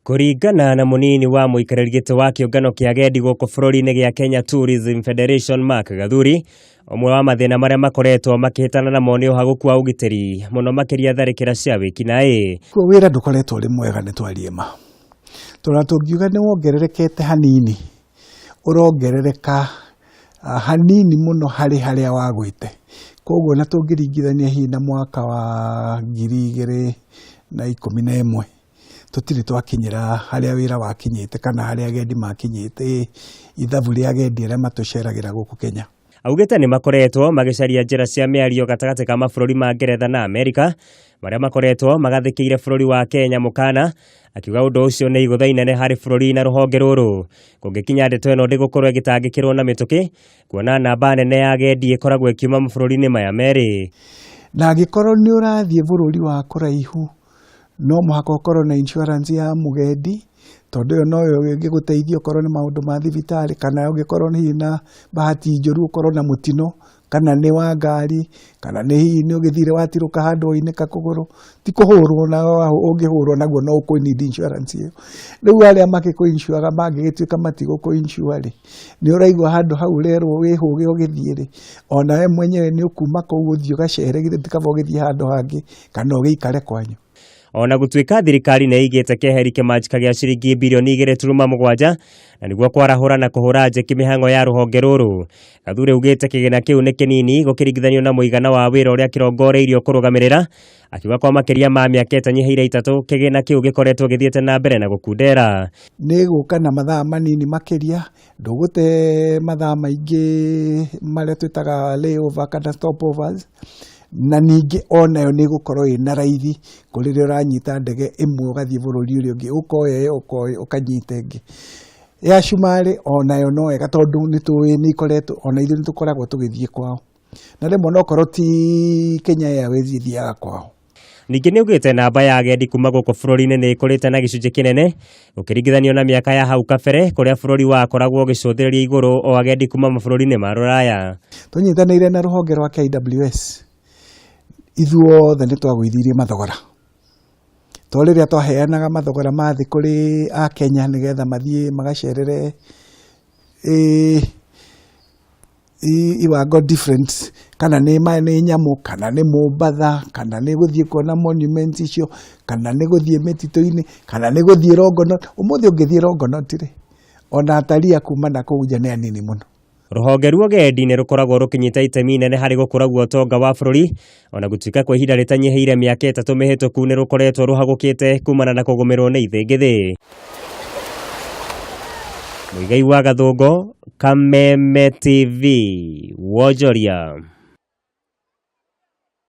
Kuringana na munini wa muikarĩri gĩtĩ wa kĩũngano kĩa agendi gũkũ bũrũri-inĩ gĩa Kenya Tourism Federation Mark Gathuri, omwe wa mathĩna marĩa makoretwo makĩhĩtana namo nĩ ũhagũku wa ũgitĩri mũno makĩria tharĩkĩra cia wĩkinaĩ. Wĩra ndũkoretwo ũrĩ mwega nĩ twariĩ ma. Tũngiuga nĩ wongererekete hanini, ũrongerereka hanini mũno harĩa wagwĩte. Koguo na tũngĩringithania hihi na mwaka wa 2011 tũtirĩ twakinyĩra harĩa wĩra wakinyĩte kana harĩa agendi makinyĩte ithabu rĩa agendi arĩa matũceragĩra gũkũ Kenya. Augĩte nĩ makoretwo magĩcaria njĩra cia mĩario gatagatĩ ka mabũrũri ma Ngeretha na Amerika marĩa makoretwo magathĩkĩire bũrũri wa Kenya mukana, akiuga ũndũ ũcio nĩ igũtha inene harĩ bũrũri na rũhonge rũrũ. Kũngĩkinya ndeto ĩno ndĩgũkorwo ĩgĩtangĩkĩrwo na mĩtũkĩ, kuona namba nene ya agendi ĩkoragwo ĩkiuma mabũrũri-inĩ maya merĩ. Na angĩkorwo nĩ ũrathiĩ bũrũri wa kũraihu, no mũhaka ũkorwo na insurance ya mugendi, tondũ ĩyo noyo ĩngĩgũteithia ũkorwo nĩ maũndũ ma thibitarĩ, kana ũngĩkorwo hihi na bahati njũru ũkorwo na mũtino, kana nĩ wa ngari, kana nĩ hihi nĩ ũgĩthire watirũka handũ ũinĩka kũgũrũ, ti kũhũrwo na ũngĩhũrwo naguo no ũkũnidi insurance ĩyo. Rĩu arĩa makĩkũ-insure mangĩgĩtuĩka matigũkũ-insure, nĩ ũraigua handũ hau rerwo wĩhũge ũgĩthiĩ, ona we mwenyewe nĩ ũkuma kũu ũthiĩ ũgacere githĩ ti kaba ũgĩthiĩ handũ hangĩ kana ũgĩikare kwanyu. Ona gũtuĩka thirikari nĩ ĩigĩte keheri kĩmanjĩka gĩa ciringi birioni 2.7 na nĩguo kwarahũra na kũhũra njeki mĩhang'o ya rũhonge rũrũ. Gathuri augĩte kĩgĩna kĩu nĩ kĩnini gũkĩringithanio na mũigana wa wĩra ũrĩa kĩrongoreirio kũrũgamĩrĩra, akiuga kwa makĩria ma mĩaka ĩtanyihĩire 3 kĩgĩna kĩu gĩkoretwo gĩthiĩte na mbere na gũkundera. Nĩ gũka na mathaa manini makĩria, ndũgũte mathaa maingĩ marĩa twĩtaga layover kana stopovers, na ningĩ onayo nĩ gũkorwo ĩna raithi kũrĩ rĩrĩa ũranyita ndege ĩmwe ũgathiĩ bũrũri ũrĩa ũngĩ ũkoya ũkanyita ĩngĩ. Ya cumarĩ onayo no wega tondũ nĩ ikoretwo ona ithuĩ nĩtũkoragwo tũgĩthiĩ kwao, na rĩmwe nokorwo ti Kenya Airways ithiaga kwao. Ningĩ nĩ augĩte namba ya agendi kuma gũkũ bũrũri-inĩ nĩ ĩkũrĩte na gĩcunjĩ kĩnene ũkĩringithanio na mĩaka ya hau kabere kũrĩa bũrũri wakoragwo ũgĩcũthĩrĩria igũrũ o agendi kuma mabũrũri-inĩ ma ruraya. Tũnyitanĩire na rũhonge rwa KWS, ithuothe nĩ twagũithirie mathogora. To rĩrĩa twaheanaga mathogora mathĩ kũrĩ a Kenya nĩgetha mathiĩ magacerere iwango different, kana nĩ nyamũ, kana nĩ Mombatha, kana nĩ gũthiĩ kuona monuments icio, kana nĩ gũthiĩ mĩtitũ-inĩ, kana nĩ gũthiĩ Rongonot. Ũmũthĩ ũngĩthiĩ Rongonot-rĩ, ona ataria kuma na kũu nja nĩ anini mũno. Rũhonge rwa agendi nĩ rũkoragwo rũkinyĩte itemi nene harĩ gũkũra guotonga wa bũrũri, ona gũtuĩka kwa ihinda rĩtanyihĩire mĩaka 3 mĩhĩtũku nĩ rũkoretwo rũhagũkĩte kumana na kũgũmĩrwo nĩ ithĩngĩthĩ. Muigai wa Gathungo, Kameme TV, Wonjoria.